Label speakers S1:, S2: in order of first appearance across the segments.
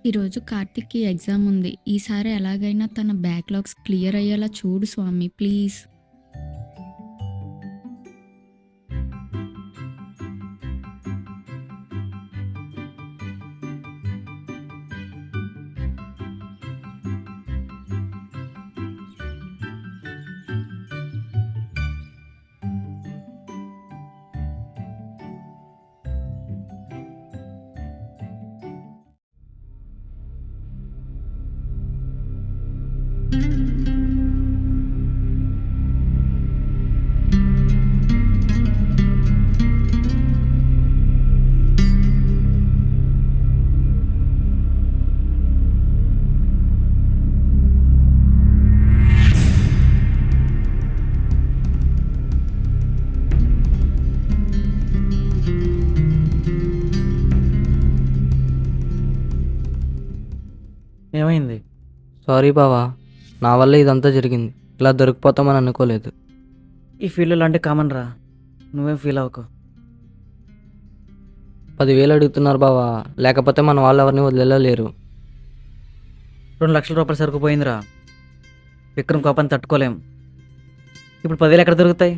S1: ఈరోజు కార్తిక్‌కి ఎగ్జామ్ ఉంది. ఈసారి ఎలాగైనా తన బ్యాక్‌లాగ్స్ క్లియర్ అయ్యేలా చూడు స్వామి ప్లీజ్.
S2: ఏమైంది?
S3: సారీ బావా, నా వల్ల ఇదంతా జరిగింది. ఇలా దొరికిపోతామని అనుకోలేదు.
S2: ఈ ఫీల్డ్ లాంటి కామన్ రా, నువ్వేం ఫీల్ అవ్వకు.
S3: 10,000 అడుగుతున్నారు బావా, లేకపోతే మన వాళ్ళు ఎవరిని వదిలేలేరు.
S2: 2 లక్షల రూపాయలు సరుకు పోయిందిరా. విక్రమ్ కోపాన్ని తట్టుకోలేం. ఇప్పుడు 10,000 ఎక్కడ దొరుకుతాయి?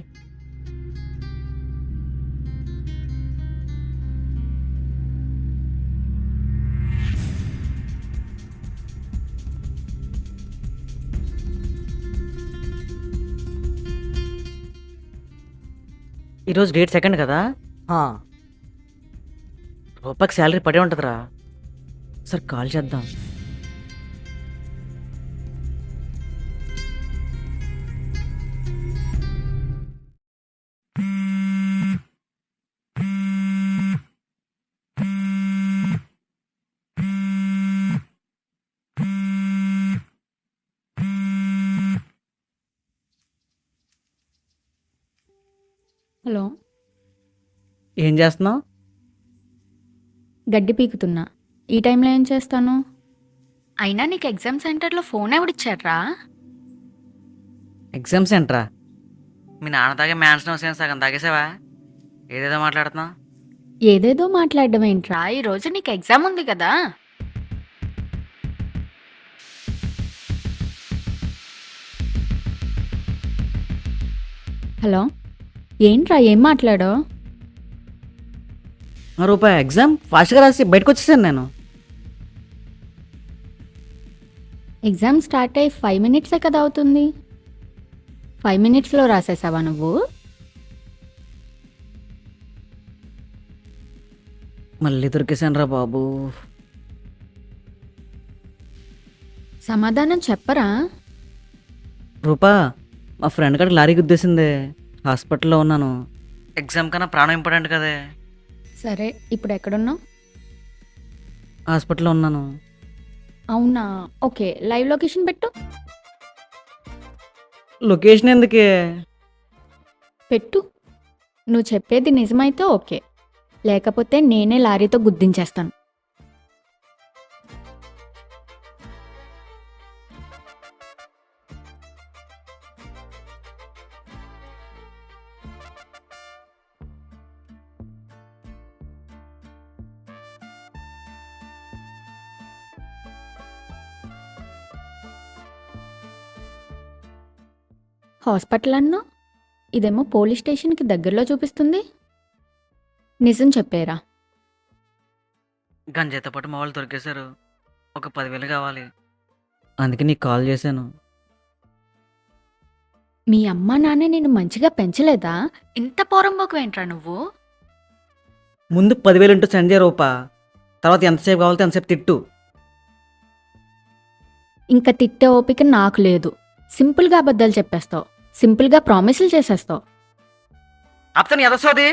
S2: ఈరోజు డేట్ 2 కదా,
S3: హా,
S2: రూపాయికి శాలరీ పడే ఉంటుందిరా. సార్ కాల్ చేద్దాం.
S1: హలో,
S2: ఏం చేస్తున్నావు?
S1: గడ్డి పీకుతున్నా. ఈ టైంలో ఏం చేస్తాను? అయినా నీకు ఎగ్జామ్ సెంటర్‌లో ఫోన్ ఎవడిచ్చాడ్రా?
S2: ఎగ్జామ్ సెంటరా? మీ నాన్న తాగే మ్యాన్షన్ వస్తే సగం తాగేసావా? ఏదేదో మాట్లాడుతున్నావు.
S1: ఏదేదో మాట్లాడడం ఏంట్రా? ఈరోజు నీకు ఎగ్జామ్ ఉంది కదా! హలో, ఏంట్రా ఏం మాట్లాడావు?
S2: రూపాయి ఎగ్జామ్ ఫాస్ట్గా రాసి బయటకు వచ్చేసాను నేను.
S1: ఎగ్జామ్ స్టార్ట్ అయ్యి 5 మినిట్సే కదా అవుతుంది. 5 మినిట్స్‌లో రాసేసావా నువ్వు?
S2: మళ్ళీ దొరికేసాను రా బాబు.
S1: సమాధానం చెప్పరా?
S2: రూపా, మా ఫ్రెండ్ కాడికి లారీ గుద్దేసిందే. హాస్పిటల్లో ఉన్నాను. ఎగ్జామ్ కన్నా ప్రాణం ఇంపార్టెంట్ కదే.
S1: సరే, ఇప్పుడు ఎక్కడున్నావు?
S2: హాస్పిటల్లో ఉన్నాను.
S1: అవునా, ఓకే, లైవ్ లొకేషన్ పెట్టు.
S2: లొకేషన్ ఎందుకే?
S1: పెట్టు. నువ్వు చెప్పేది నిజమైతే ఓకే, లేకపోతే నేనే లారీతో గుద్దించేస్తాను. హాస్పిటల్ అన్నా, ఇదేమో పోలీస్ స్టేషన్కి దగ్గరలో చూపిస్తుంది. నిజం చెప్పేరా?
S2: గంజాయితో పాటు మా వాళ్ళు దొరికేశారు. ఒక 10,000 కావాలి, అందుకే నీకు కాల్ చేశాను.
S1: మీ అమ్మ నాన్న నేను మంచిగా పెంచలేదా? ఇంత పోరంబోకు నువ్వు?
S2: ముందు 10,000 ఇంటూ సెండ్ చేయ రూపా, తర్వాత ఎంతసేపు కావాలితే ఎంతసేపు తిట్టు.
S1: ఇంకా తిట్టే ఓపిక నాకు లేదు. సింపుల్గా అబద్ధాలు చెప్పేస్తావు, సింపుల్గా ప్రామిసులు చేసేస్తావు.
S2: అతను ఎదసోది.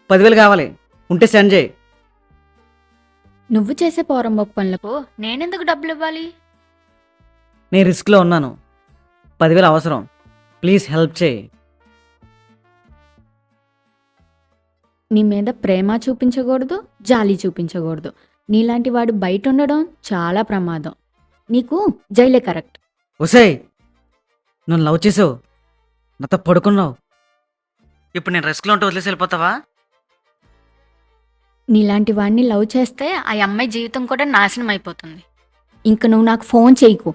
S2: 10,000 కావాలి, ఉంటే సెండ్ చేయి.
S1: నువ్వు చేసే పోరంబోకు పనులకు నేనెందుకు డబ్బులు ఇవ్వాలి?
S2: నేను రిస్క్లో ఉన్నాను. 10,000 అవసరం, ప్లీజ్ హెల్ప్ చేయి.
S1: నీ మీద ప్రేమ చూపించకూడదు, జాలి చూపించకూడదు. నీలాంటి వాడు బయట ఉండడం చాలా ప్రమాదం. నీకు జైలే కరెక్ట్.
S2: ఒసేయ్, నన్ను లవ్ చేసావు, నాతో పడుకున్నావు. ఇప్పుడు నేను రిస్క్లో ఉంటే వదిలేసి వెళ్ళిపోతావా?
S1: నీలాంటి వాడిని లవ్ చేస్తే ఆ అమ్మాయి జీవితం కూడా నాశనం అయిపోతుంది. ఇంక నువ్వు నాకు ఫోన్ చేయకు.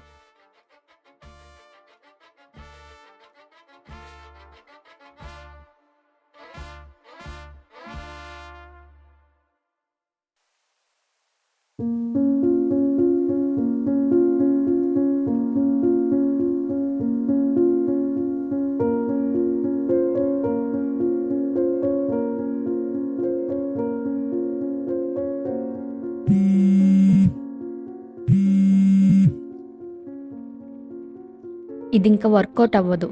S1: ఇది ఇంకా వర్కౌట్ అవ్వదు.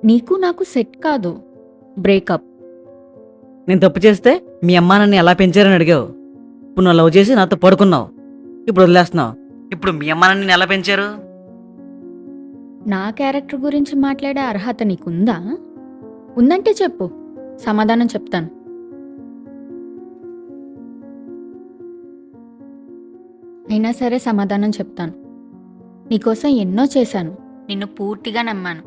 S1: నీకు నాకు సెట్ కాదు. బ్రేకప్.
S2: నేను తప్పు చేస్తే మీ అమ్మ నన్ను ఎలా పెంచారని అడిగావు. ఇప్పుడు నువ్వు లవ్ చేసి నాతో పడుకున్నావు. ఇప్పుడు వదిలేస్తున్నావు. ఇప్పుడు మీ అమ్మ నన్ను ఎలా పెంచారు?
S1: నా క్యారెక్టర్ గురించి మాట్లాడే అర్హత నీకుందా? ఉందంటే చెప్పు, సమాధానం చెప్తాను. అయినా సరే సమాధానం చెప్తాను. నీకోసం ఎన్నో చేశాను. నిన్ను పూర్తిగా నమ్మాను.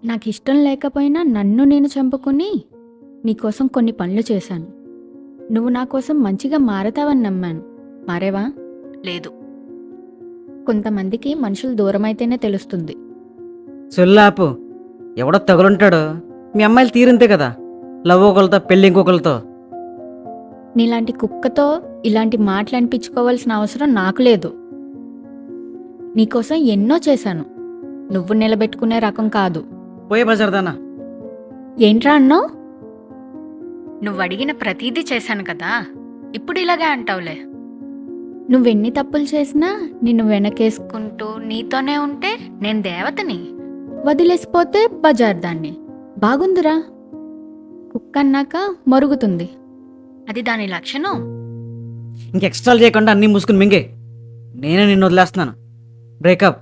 S1: నాకు ఇష్టం లేకపోయినా నన్ను నేను చంపుకుని నీకోసం కొన్ని పనులు చేశాను. నువ్వు నా కోసం మంచిగా మారతావని నమ్మాను. మారేవా? లేదు. కొంతమందికి మనుషులు దూరమైతేనే తెలుస్తుంది.
S2: సొల్లాపు. ఎవడో తగులుంటాడు. మీ అమ్మాయిలు తీరింతే కదా, లవ్ ఒకరితో పెళ్ళి ఇంకొకరితో.
S1: నీలాంటి కుక్కతో ఇలాంటి మాటలు అనిపించుకోవాల్సిన అవసరం నాకు లేదు. నీకోసం ఎన్నో చేశాను. నువ్వు నిలబెట్టుకునే రకం కాదు.
S2: పోయే బజార్దానా.
S1: ఏంట్రా అన్నావు? నువ్వు అడిగిన ప్రతీదీ చేశాను కదా, ఇప్పుడు ఇలాగే అంటావులే. నువ్వెన్ని తప్పులు చేసినా నిన్ను వెనకేసుకుంటూ నీతోనే ఉంటే నేను దేవతని, వదిలేసిపోతే బజార్దాన్ని. బాగుందిరా. కుక్క అన్నాక మరుగుతుంది. అది దాని లక్షణం.
S2: ఇంక ఎక్స్ట్రాలు చేయకుండా అన్నీ మూసుకుని మింగే. నేనే నిన్ను వదిలేస్తున్నాను. బ్రేకప్.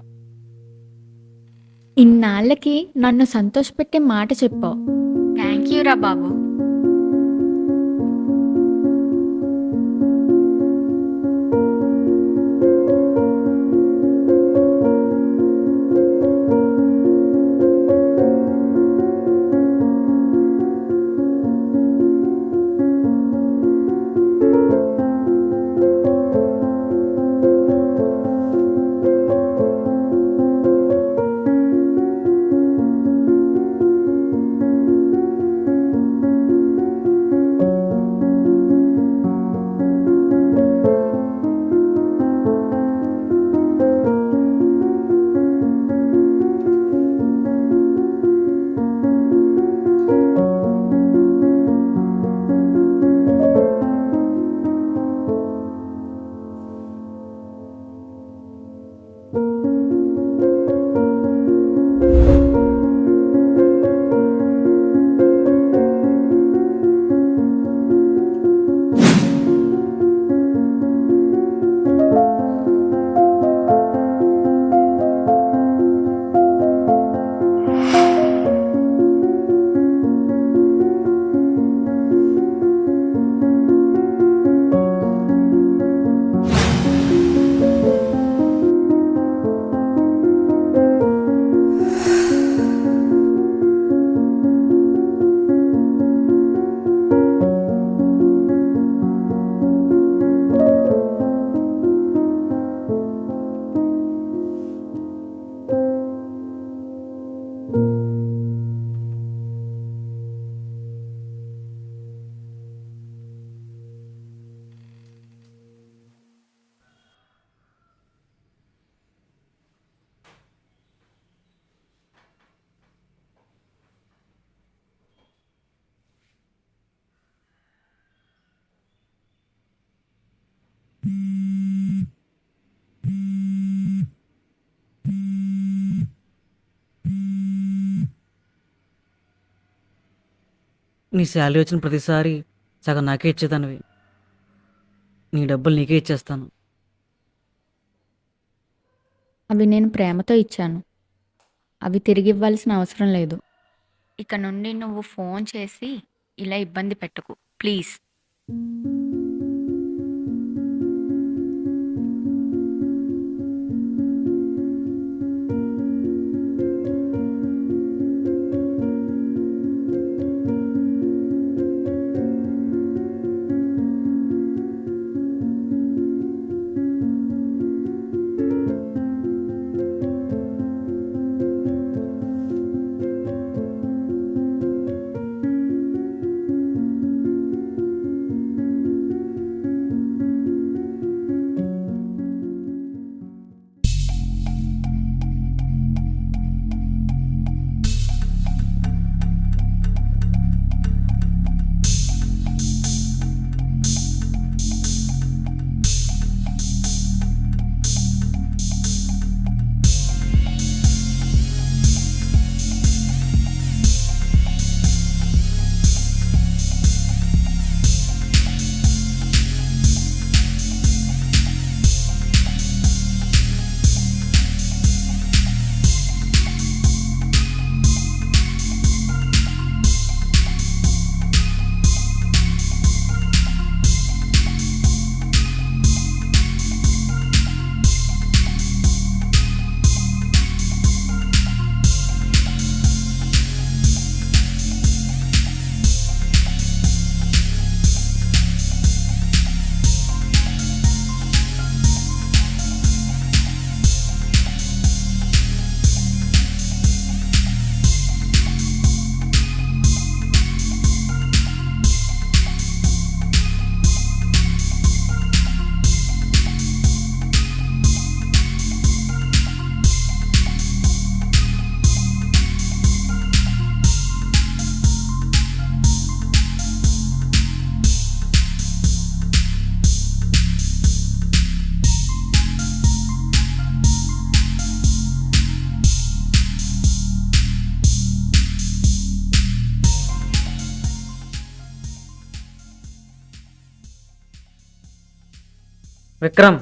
S1: ఇన్నాళ్ళకి నన్ను సంతోషపెట్టే మాట చెప్పావు. థ్యాంక్ యూ రా బాబు.
S2: నీ శాలరీ వచ్చిన ప్రతిసారి సగం నాకే ఇచ్చేదానివి. నీ డబ్బులు నీకే ఇచ్చేస్తాను.
S1: అవి నేను ప్రేమతో ఇచ్చాను. అవి తిరిగి ఇవ్వాల్సిన అవసరం లేదు. ఇక నుండి నువ్వు ఫోన్ చేసి ఇలా ఇబ్బంది పెట్టకు ప్లీజ్.
S2: విక్రమ్,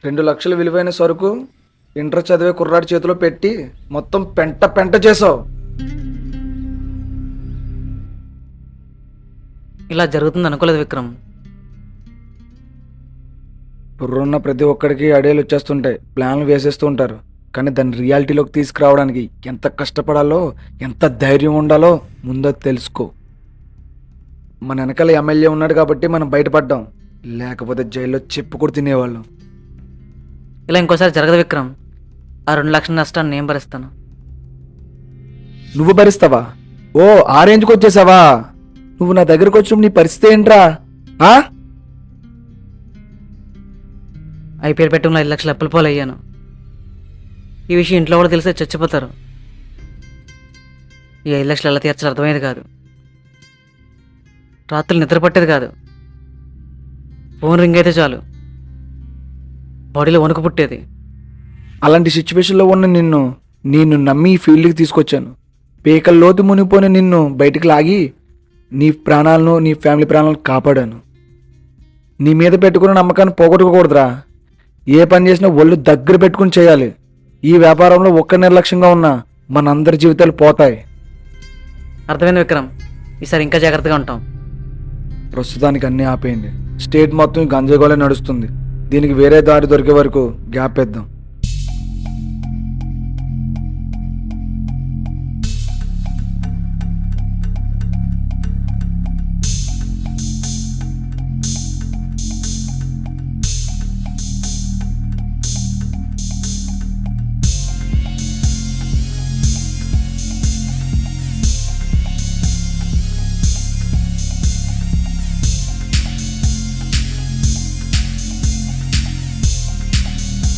S4: $2 లక్షల విలువైన సరుకు ఇంటర్ చదివే కుర్రాడి చేతిలో పెట్టి మొత్తం పెంట పెంట చేసావు.
S2: ఇలా జరుగుతుంది అనుకోలేదు విక్రమ్.
S4: బుర్రున్న ప్రతి ఒక్కడికి ఐడియాలు వచ్చేస్తుంటాయి, ప్లాన్లు వేసేస్తూ ఉంటారు. కానీ దాన్ని రియాలిటీలోకి తీసుకురావడానికి ఎంత కష్టపడాలో, ఎంత ధైర్యం ఉండాలో ముందో తెలుసుకో. మన వెనకాల ఎమ్మెల్యే ఉన్నాడు కాబట్టి మనం బయటపడ్డాం, లేకపోతే జైల్లో చెప్పు కూడా తినేవాళ్ళం.
S2: ఇలా ఇంకోసారి జరగదు విక్రమ్. ఆ 2 లక్షల నష్టాన్ని నేను భరిస్తాను.
S4: నువ్వు భరిస్తావా? ఓ, ఆ రేంజ్కి వచ్చేసావా? నువ్వు నా దగ్గరకు వచ్చినప్పుడు నీ పరిస్థితి ఏంట్రా?
S2: ఐపీఎల్ పెట్టడంలో 5 లక్షలు అప్పుల పాలు అయ్యాను. ఈ విషయం ఇంట్లో కూడా తెలిస్తే చచ్చిపోతారు. ఈ 5 లక్షలు ఎలా తీర్చాలో అర్థమయ్యేది కాదు. రాత్రులు నిద్ర పట్టేది కాదు. ఫోన్ రింగ్ అయితే చాలు బాడీలో వణుకు పుట్టేది.
S4: అలాంటి సిచ్యువేషన్లో ఉన్న నిన్ను నమ్మి ఈ ఫీల్డ్కి తీసుకొచ్చాను. పేకల లోతు మునిగిపోయిన నిన్ను బయటికి లాగి నీ ప్రాణాలను, నీ ఫ్యామిలీ ప్రాణాలను కాపాడాను. నీ మీద పెట్టుకున్న నమ్మకాన్ని పోగొట్టుకోకూడదురా. ఏ పని చేసినా ఒళ్ళు దగ్గర పెట్టుకుని చేయాలి. ఈ వ్యాపారంలో ఒక్క నిర్లక్ష్యంగా ఉన్నా మనందరి జీవితాలు పోతాయి.
S2: అర్థమైంది విక్రమ్. ఈసారి ఇంకా జాగ్రత్తగా ఉంటాం.
S4: ప్రస్తుతానికి అన్నీ ఆపేయండి. స్టేట్ మొత్తం గంజాగోళే నడుస్తుంది. దీనికి వేరే దారి దొరికే వరకు గ్యాప్ ఇద్దాం.